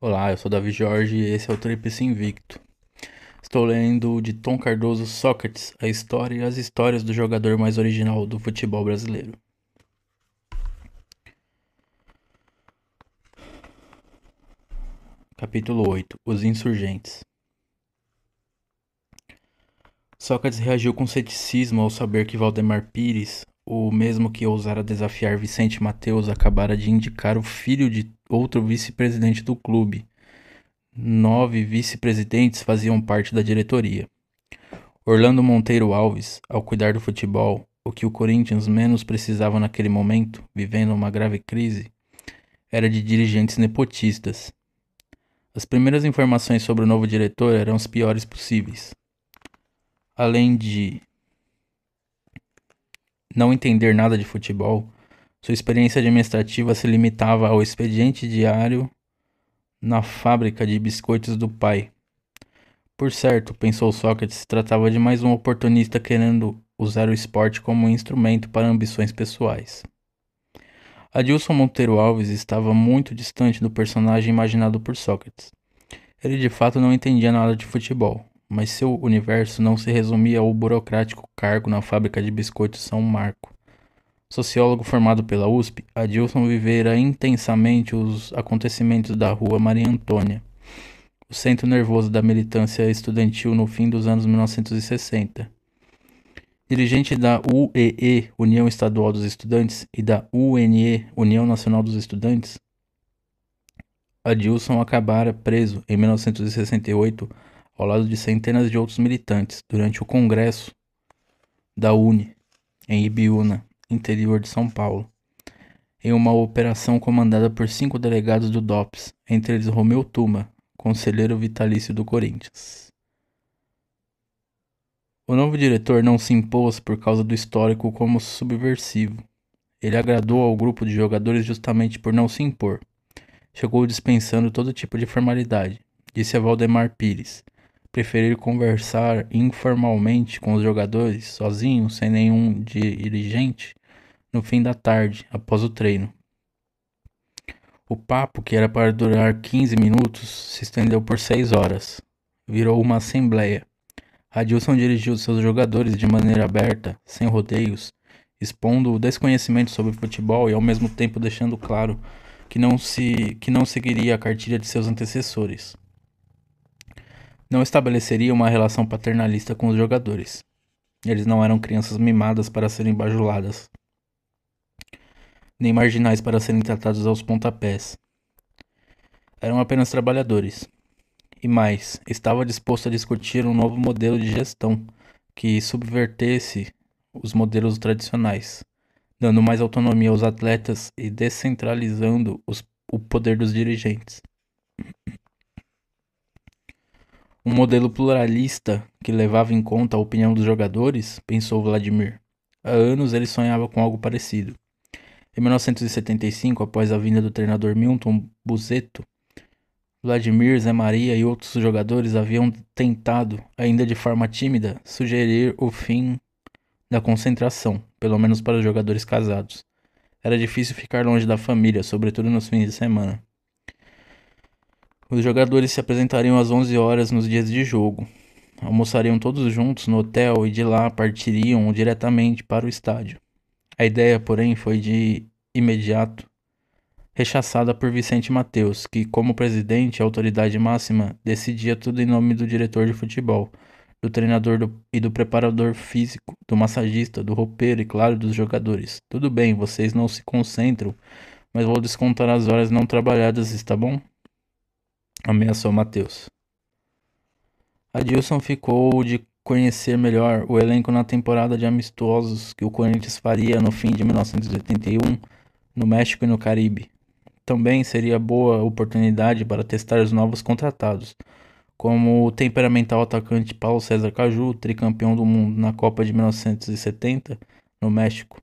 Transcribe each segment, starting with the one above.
Olá, eu sou Davi Jorge e esse é o Tríplice Invicto. Estou lendo de Tom Cardoso Sócrates, a história e as histórias do jogador mais original do futebol brasileiro. Capítulo 8. Os Insurgentes. Sócrates reagiu com ceticismo ao saber que Valdemar Pires, o mesmo que ousara desafiar Vicente Mateus, acabara de indicar o filho de outro vice-presidente do clube. 9 vice-presidentes faziam parte da diretoria. Orlando Monteiro Alves, ao cuidar do futebol, o que o Corinthians menos precisava naquele momento, vivendo uma grave crise, era de dirigentes nepotistas. As primeiras informações sobre o novo diretor eram as piores possíveis. Além de não entender nada de futebol, sua experiência administrativa se limitava ao expediente diário na fábrica de biscoitos do pai. Por certo, pensou Sócrates, se tratava de mais um oportunista querendo usar o esporte como um instrumento para ambições pessoais. Adilson Monteiro Alves estava muito distante do personagem imaginado por Sócrates. Ele de fato não entendia nada de futebol, mas seu universo não se resumia ao burocrático cargo na fábrica de biscoitos São Marco. Sociólogo formado pela USP, Adilson vivera intensamente os acontecimentos da rua Maria Antônia, o centro nervoso da militância estudantil no fim dos anos 1960. Dirigente da UEE, União Estadual dos Estudantes, e da UNE, União Nacional dos Estudantes, Adilson acabara preso em 1968 ao lado de centenas de outros militantes durante o Congresso da UNE, em Ibiúna, interior de São Paulo, em uma operação comandada por 5 delegados do DOPS, entre eles Romeu Tuma, conselheiro vitalício do Corinthians. O novo diretor não se impôs por causa do histórico como subversivo. Ele agradou ao grupo de jogadores justamente por não se impor. Chegou dispensando todo tipo de formalidade, disse a Valdemar Pires. Preferir conversar informalmente com os jogadores, sozinho, sem nenhum dirigente, no fim da tarde, após o treino. O papo, que era para durar 15 minutos, se estendeu por 6 horas. Virou uma assembleia. Adilson dirigiu seus jogadores de maneira aberta, sem rodeios, expondo o desconhecimento sobre futebol e ao mesmo tempo deixando claro que não seguiria a cartilha de seus antecessores. Não estabeleceria uma relação paternalista com os jogadores. Eles não eram crianças mimadas para serem bajuladas, nem marginais para serem tratados aos pontapés. Eram apenas trabalhadores. E mais, estava disposto a discutir um novo modelo de gestão que subvertesse os modelos tradicionais, dando mais autonomia aos atletas e descentralizando o poder dos dirigentes. Um modelo pluralista que levava em conta a opinião dos jogadores, pensou Vladimir. Há anos ele sonhava com algo parecido. Em 1975, após a vinda do treinador Milton Buzetto, Vladimir, Zé Maria e outros jogadores haviam tentado, ainda de forma tímida, sugerir o fim da concentração, pelo menos para os jogadores casados. Era difícil ficar longe da família, sobretudo nos fins de semana. Os jogadores se apresentariam às 11 horas nos dias de jogo. Almoçariam todos juntos no hotel e de lá partiriam diretamente para o estádio. A ideia, porém, foi de imediato rechaçada por Vicente Mateus, que, como presidente e autoridade máxima, decidia tudo em nome do diretor de futebol, do treinador e do preparador físico, do massagista, do roupeiro e, claro, dos jogadores. Tudo bem, vocês não se concentram, mas vou descontar as horas não trabalhadas, está bom? Ameaçou Mateus. Adilson ficou de conhecer melhor o elenco na temporada de amistosos que o Corinthians faria no fim de 1981 no México e no Caribe. Também seria boa oportunidade para testar os novos contratados, como o temperamental atacante Paulo César Caju, tricampeão do mundo na Copa de 1970 no México,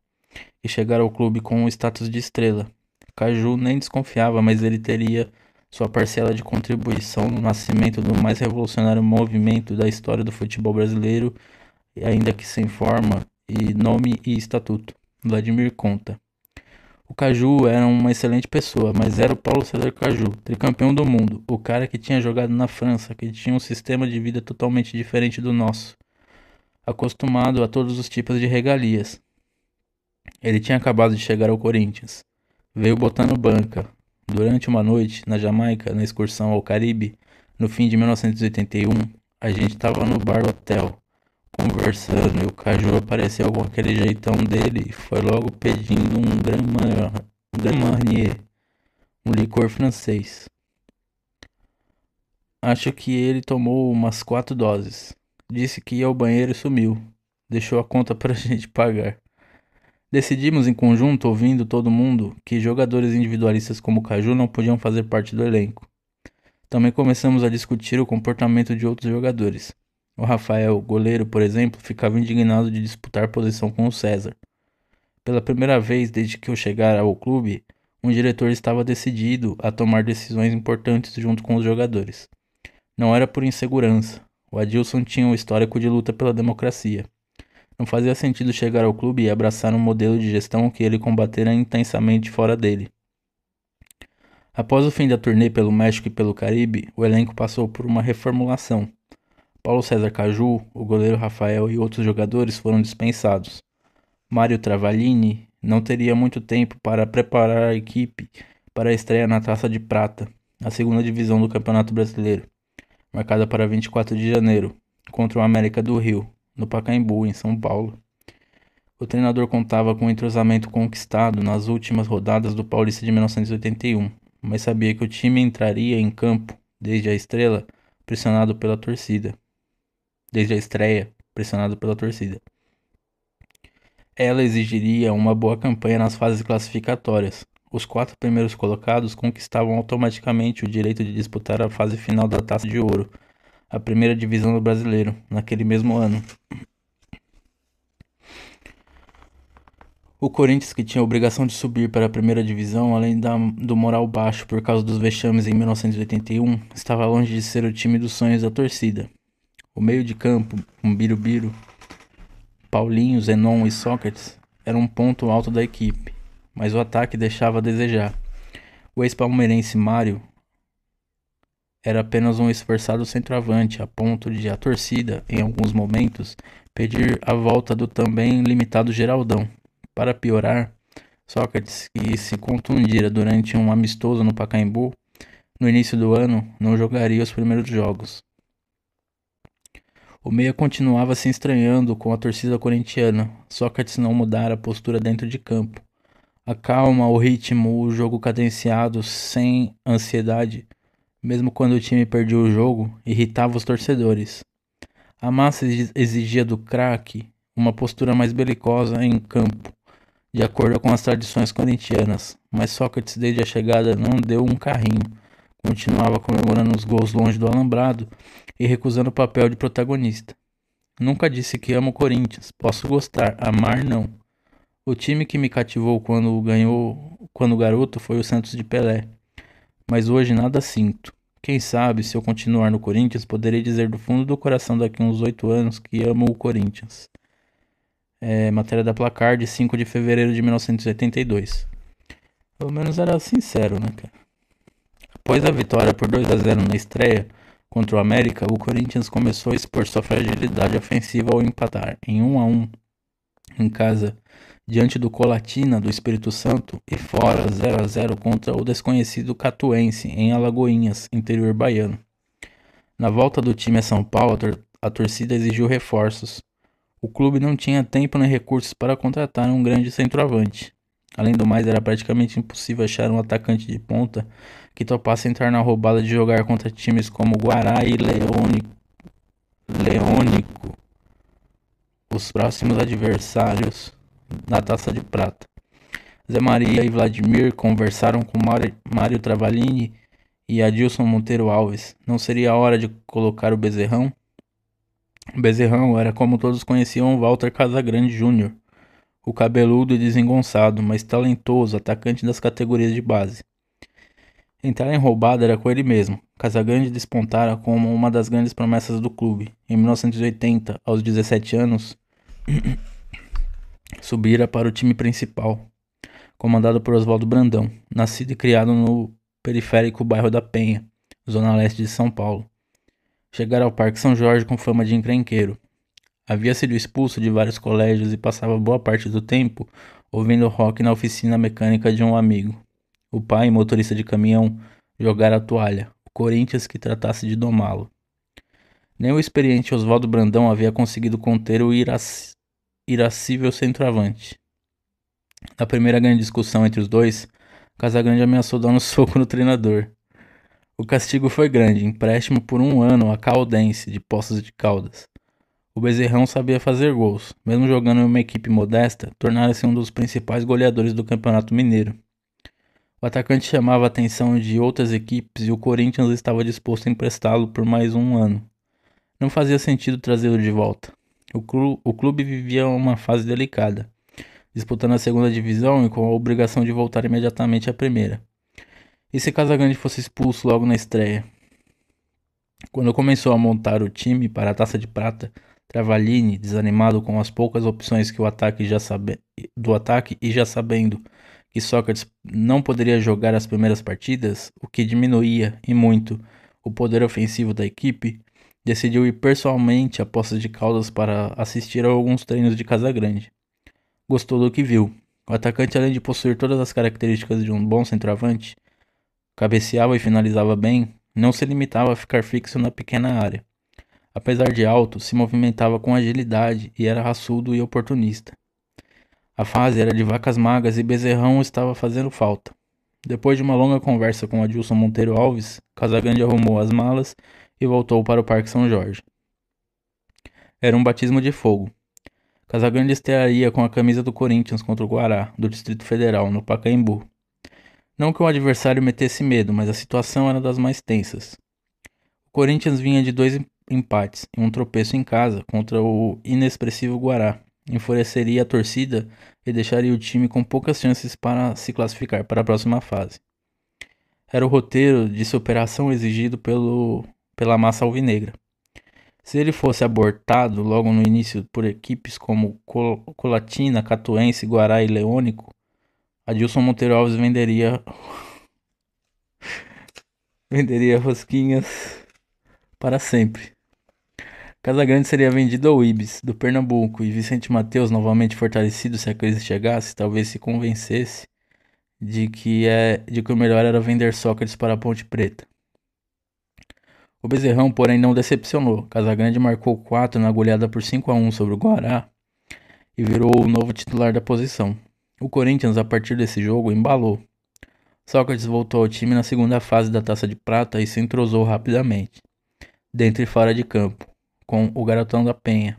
e chegar ao clube com o status de estrela. Caju nem desconfiava, mas ele teria sua parcela de contribuição no nascimento do mais revolucionário movimento da história do futebol brasileiro, ainda que sem forma, e nome e estatuto. Vladimir conta. O Caju era uma excelente pessoa, mas era o Paulo César Caju, tricampeão do mundo, o cara que tinha jogado na França, que tinha um sistema de vida totalmente diferente do nosso, acostumado a todos os tipos de regalias. Ele tinha acabado de chegar ao Corinthians. Veio botando banca. Durante uma noite, na Jamaica, na excursão ao Caribe, no fim de 1981, a gente estava no bar hotel, conversando, e o Caju apareceu com aquele jeitão dele e foi logo pedindo Grand Marnier, um licor francês. Acho que ele tomou umas 4 doses. Disse que ia ao banheiro e sumiu. Deixou a conta pra gente pagar. Decidimos em conjunto, ouvindo todo mundo, que jogadores individualistas como o Caju não podiam fazer parte do elenco. Também começamos a discutir o comportamento de outros jogadores. O Rafael, goleiro, por exemplo, ficava indignado de disputar posição com o César. Pela primeira vez desde que eu chegara ao clube, um diretor estava decidido a tomar decisões importantes junto com os jogadores. Não era por insegurança. O Adilson tinha um histórico de luta pela democracia. Não fazia sentido chegar ao clube e abraçar um modelo de gestão que ele combatera intensamente fora dele. Após o fim da turnê pelo México e pelo Caribe, o elenco passou por uma reformulação. Paulo César Caju, o goleiro Rafael e outros jogadores foram dispensados. Mário Travaglini não teria muito tempo para preparar a equipe para a estreia na Taça de Prata, a segunda divisão do Campeonato Brasileiro, marcada para 24 de janeiro, contra o América do Rio, no Pacaembu, em São Paulo. O treinador contava com o entrosamento conquistado nas últimas rodadas do Paulista de 1981, mas sabia que o time entraria em campo desde a estreia, pressionado pela torcida. Ela exigiria uma boa campanha nas fases classificatórias. Os 4 primeiros colocados conquistavam automaticamente o direito de disputar a fase final da Taça de Ouro, a primeira divisão do Brasileiro, naquele mesmo ano. O Corinthians, que tinha a obrigação de subir para a primeira divisão, além do moral baixo por causa dos vexames em 1981, estava longe de ser o time dos sonhos da torcida. O meio de campo, com Birubiru, Paulinho, Zenon e Sócrates, era um ponto alto da equipe, mas o ataque deixava a desejar. O ex-palmeirense Mário era apenas um esforçado centroavante, a ponto de a torcida, em alguns momentos, pedir a volta do também limitado Geraldão. Para piorar, Sócrates, que se contundira durante um amistoso no Pacaembu, no início do ano, não jogaria os primeiros jogos. O meia continuava se estranhando com a torcida corintiana. Sócrates não mudara a postura dentro de campo. A calma, o ritmo, o jogo cadenciado, sem ansiedade, mesmo quando o time perdia o jogo, irritava os torcedores. A massa exigia do craque uma postura mais belicosa em campo, de acordo com as tradições corintianas, mas Sócrates, desde a chegada, não deu um carrinho. Continuava comemorando os gols longe do alambrado e recusando o papel de protagonista. Nunca disse que amo o Corinthians. Posso gostar, amar não. O time que me cativou quando garoto foi o Santos de Pelé. Mas hoje nada sinto. Quem sabe, se eu continuar no Corinthians, poderei dizer do fundo do coração daqui a uns 8 anos que amo o Corinthians. Matéria da Placar de 5 de fevereiro de 1982. Pelo menos era sincero, né, cara? Após a vitória por 2-0 na estreia contra o América, o Corinthians começou a expor sua fragilidade ofensiva ao empatar em 1-1 em casa, diante do Colatina do Espírito Santo, e fora 0-0 contra o desconhecido Catuense em Alagoinhas, interior baiano. Na volta do time a São Paulo, a torcida exigiu reforços. O clube não tinha tempo nem recursos para contratar um grande centroavante. Além do mais, era praticamente impossível achar um atacante de ponta que topasse entrar na roubada de jogar contra times como Guará e Leônico, os próximos adversários na Taça de Prata. Zé Maria e Vladimir conversaram com Mário Travaglini e Adilson Monteiro Alves. Não seria a hora de colocar o Bezerrão? O Bezerrão era, como todos conheciam, Walter Casagrande Júnior, o cabeludo e desengonçado, mas talentoso atacante das categorias de base. Entrar em roubada era com ele mesmo. Casagrande despontara como uma das grandes promessas do clube. Em 1980, aos 17 anos, subira para o time principal. comandado por Oswaldo Brandão, nascido e criado no periférico bairro da Penha, zona leste de São Paulo. Chegara ao Parque São Jorge com fama de encrenqueiro. Havia sido expulso de vários colégios e passava boa parte do tempo ouvindo rock na oficina mecânica de um amigo. O pai, motorista de caminhão, jogara a toalha, o Corinthians que tratasse de domá-lo. Nem o experiente Oswaldo Brandão havia conseguido conter o irascível centroavante. Na primeira grande discussão entre os dois, Casagrande ameaçou dar um soco no treinador. O castigo foi grande, empréstimo por 1 ano a Caldense, de Poços de Caldas. O Bezerrão sabia fazer gols, mesmo jogando em uma equipe modesta, tornara-se um dos principais goleadores do Campeonato Mineiro. O atacante chamava a atenção de outras equipes e o Corinthians estava disposto a emprestá-lo por mais 1 ano. Não fazia sentido trazê-lo de volta. O clube vivia uma fase delicada, disputando a segunda divisão e com a obrigação de voltar imediatamente à primeira. E se Casagrande fosse expulso logo na estreia? Quando começou a montar o time para a Taça de Prata, Travaglini, desanimado com as poucas opções que do ataque e já sabendo que Sócrates não poderia jogar as primeiras partidas, o que diminuía, e muito, o poder ofensivo da equipe, decidiu ir pessoalmente a Poços de Caldas para assistir a alguns treinos de Casagrande. Gostou do que viu. O atacante, além de possuir todas as características de um bom centroavante, cabeceava e finalizava bem, não se limitava a ficar fixo na pequena área. Apesar de alto, se movimentava com agilidade e era raçudo e oportunista. A fase era de vacas magras e Bezerrão estava fazendo falta. Depois de uma longa conversa com Adilson Monteiro Alves, Casagrande arrumou as malas e voltou para o Parque São Jorge. Era um batismo de fogo. Casagrande estrearia com a camisa do Corinthians contra o Guará, do Distrito Federal, no Pacaembu. Não que o adversário metesse medo, mas a situação era das mais tensas. O Corinthians vinha de 2 empates e um tropeço em casa contra o inexpressivo Guará. Enfureceria a torcida e deixaria o time com poucas chances para se classificar para a próxima fase. Era o roteiro de superação exigido pela massa alvinegra. Se ele fosse abortado logo no início por equipes como Colatina, Catuense, Guará e Leônico, Adilson Monteiro Alves venderia rosquinhas para sempre. Casagrande seria vendido ao Ibis, do Pernambuco, e Vicente Mateus, novamente fortalecido se a crise chegasse, talvez se convencesse de que o melhor era vender Sócrates para a Ponte Preta. O Bezerrão, porém, não decepcionou. Casagrande marcou 4 na goleada por 5-1 sobre o Guará e virou o novo titular da posição. O Corinthians, a partir desse jogo, embalou. Sócrates voltou ao time na segunda fase da Taça de Prata e se entrosou rapidamente, dentro e fora de campo, com o garotão da Penha.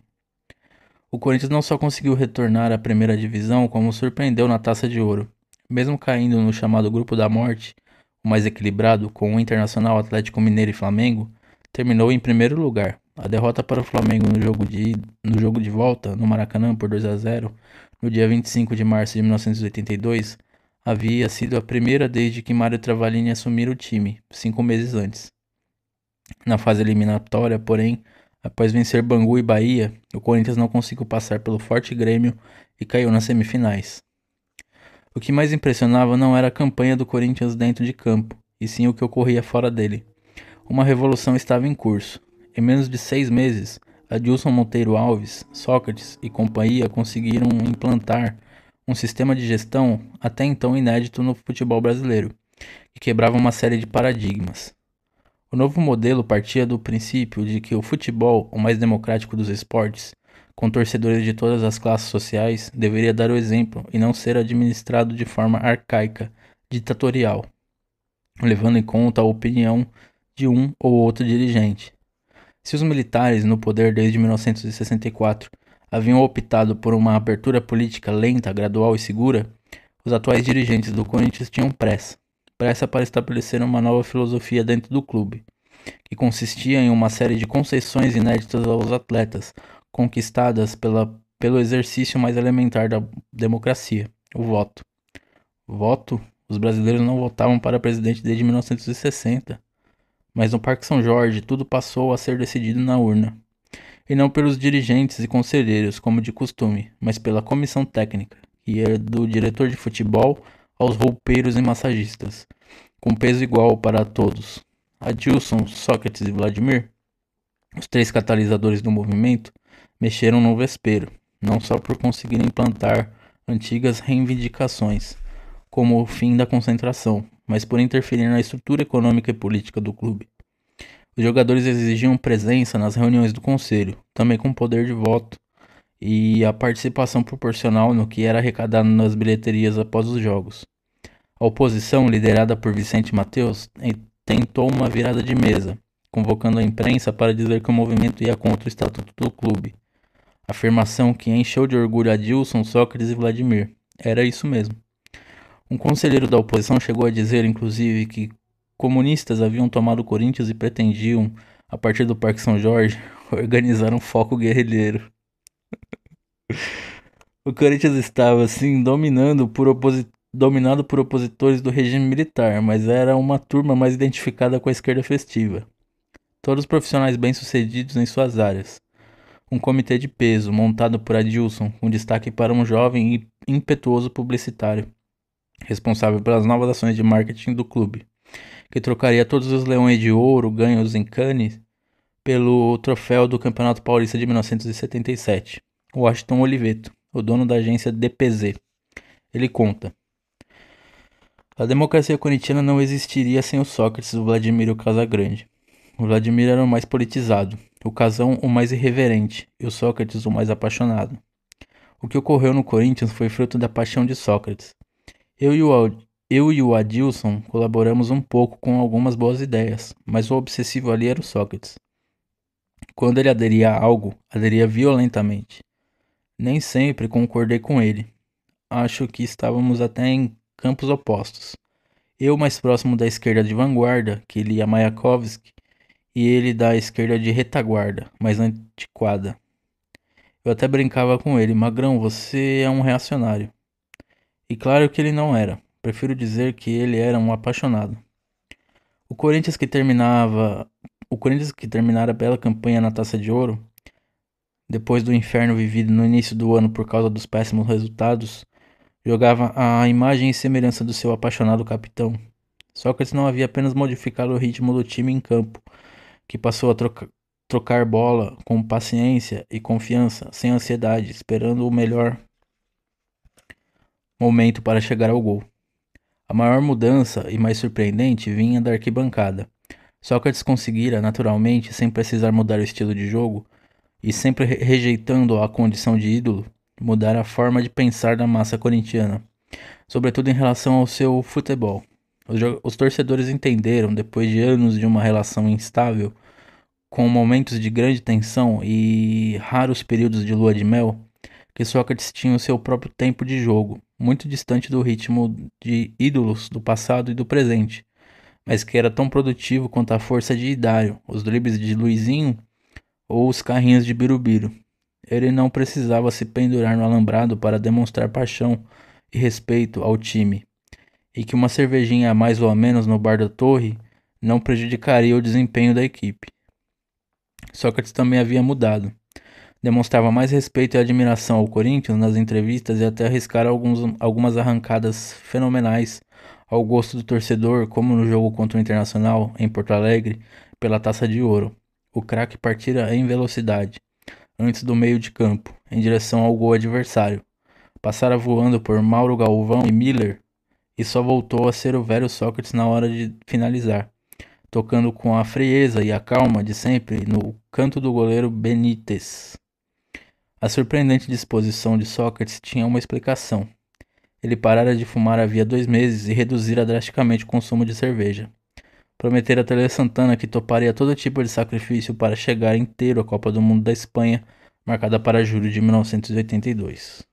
O Corinthians não só conseguiu retornar à primeira divisão, como surpreendeu na Taça de Ouro. Mesmo caindo no chamado Grupo da Morte, o mais equilibrado, com o Internacional, Atlético Mineiro e Flamengo, terminou em primeiro lugar. A derrota para o Flamengo no jogo de volta, no Maracanã, por 2-0, no dia 25 de março de 1982, havia sido a primeira desde que Mário Travaglini assumira o time, 5 meses antes. Na fase eliminatória, porém, após vencer Bangu e Bahia, o Corinthians não conseguiu passar pelo forte Grêmio e caiu nas semifinais. O que mais impressionava não era a campanha do Corinthians dentro de campo, e sim o que ocorria fora dele. Uma revolução estava em curso. Em menos de 6 meses, Adilson Monteiro Alves, Sócrates e companhia conseguiram implantar um sistema de gestão até então inédito no futebol brasileiro, que quebrava uma série de paradigmas. O novo modelo partia do princípio de que o futebol, o mais democrático dos esportes, com torcedores de todas as classes sociais, deveria dar o exemplo e não ser administrado de forma arcaica, ditatorial, levando em conta a opinião de um ou outro dirigente. Se os militares, no poder desde 1964, haviam optado por uma abertura política lenta, gradual e segura, os atuais dirigentes do Corinthians tinham pressa para estabelecer uma nova filosofia dentro do clube, que consistia em uma série de concessões inéditas aos atletas, conquistadas pelo exercício mais elementar da democracia, o voto. Voto? Os brasileiros não votavam para presidente desde 1960. Mas no Parque São Jorge tudo passou a ser decidido na urna. E não pelos dirigentes e conselheiros, como de costume, mas pela comissão técnica, que ia do diretor de futebol aos roupeiros e massagistas, com peso igual para todos. Adilson, Sócrates e Vladimir, os três catalisadores do movimento, mexeram no vespeiro, não só por conseguirem implantar antigas reivindicações, como o fim da concentração, mas por interferir na estrutura econômica e política do clube. Os jogadores exigiam presença nas reuniões do conselho, também com poder de voto, e a participação proporcional no que era arrecadado nas bilheterias após os jogos. A oposição, liderada por Vicente Mateus, tentou uma virada de mesa, convocando a imprensa para dizer que o movimento ia contra o estatuto do clube. Afirmação que encheu de orgulho Adilson, Sócrates e Vladimir. Era isso mesmo. Um conselheiro da oposição chegou a dizer, inclusive, que comunistas haviam tomado Corinthians e pretendiam, a partir do Parque São Jorge, organizar um foco guerrilheiro. O Corinthians estava, assim, dominado por opositores do regime militar, mas era uma turma mais identificada com a esquerda festiva. Todos profissionais bem-sucedidos em suas áreas. Um comitê de peso, montado por Adilson, com destaque para um jovem e impetuoso publicitário, responsável pelas novas ações de marketing do clube, que trocaria todos os leões de ouro ganhos em Cannes pelo troféu do Campeonato Paulista de 1977. Washington Oliveto, o dono da agência DPZ. Ele conta: a democracia corintiana não existiria sem o Sócrates, o Vladimir e o Casagrande. O Vladimir era o mais politizado, o Casão o mais irreverente e o Sócrates o mais apaixonado. O que ocorreu no Corinthians foi fruto da paixão de Sócrates. Eu e o Adilson colaboramos um pouco com algumas boas ideias, mas o obsessivo ali era o Sócrates. Quando ele aderia a algo, aderia violentamente. Nem sempre concordei com ele. Acho que estávamos até em campos opostos. Eu mais próximo da esquerda de vanguarda, que lia Mayakovsky, e ele da esquerda de retaguarda, mais antiquada. Eu até brincava com ele: Magrão, você é um reacionário. E claro que ele não era. Prefiro dizer que ele era um apaixonado. O Corinthians que terminara a bela campanha na Taça de Ouro, depois do inferno vivido no início do ano por causa dos péssimos resultados, jogava a imagem e semelhança do seu apaixonado capitão. Sócrates não havia apenas modificado o ritmo do time em campo, que passou a trocar bola com paciência e confiança, sem ansiedade, esperando o melhor momento para chegar ao gol. A maior mudança e mais surpreendente vinha da arquibancada. Sócrates conseguira, naturalmente, sem precisar mudar o estilo de jogo, e sempre rejeitando a condição de ídolo, mudar a forma de pensar da massa corintiana, sobretudo em relação ao seu futebol. Os torcedores entenderam, depois de anos de uma relação instável, com momentos de grande tensão e raros períodos de lua de mel, que Sócrates tinha o seu próprio tempo de jogo, muito distante do ritmo de ídolos do passado e do presente, mas que era tão produtivo quanto a força de Idário, os dribles de Luizinho ou os carrinhos de Birubiru. Ele não precisava se pendurar no alambrado para demonstrar paixão e respeito ao time, e que uma cervejinha a mais ou a menos no bar da torre não prejudicaria o desempenho da equipe. Sócrates também havia mudado. Demonstrava mais respeito e admiração ao Corinthians nas entrevistas e até arriscar algumas arrancadas fenomenais ao gosto do torcedor, como no jogo contra o Internacional, em Porto Alegre, pela Taça de Ouro. O craque partira em velocidade, antes do meio de campo, em direção ao gol adversário. Passara voando por Mauro Galvão e Miller e só voltou a ser o velho Sócrates na hora de finalizar, tocando com a frieza e a calma de sempre no canto do goleiro Benítez. A surpreendente disposição de Sócrates tinha uma explicação. Ele parara de fumar havia 2 meses e reduzira drasticamente o consumo de cerveja. Prometera a Tele Santana que toparia todo tipo de sacrifício para chegar inteiro à Copa do Mundo da Espanha, marcada para julho de 1982.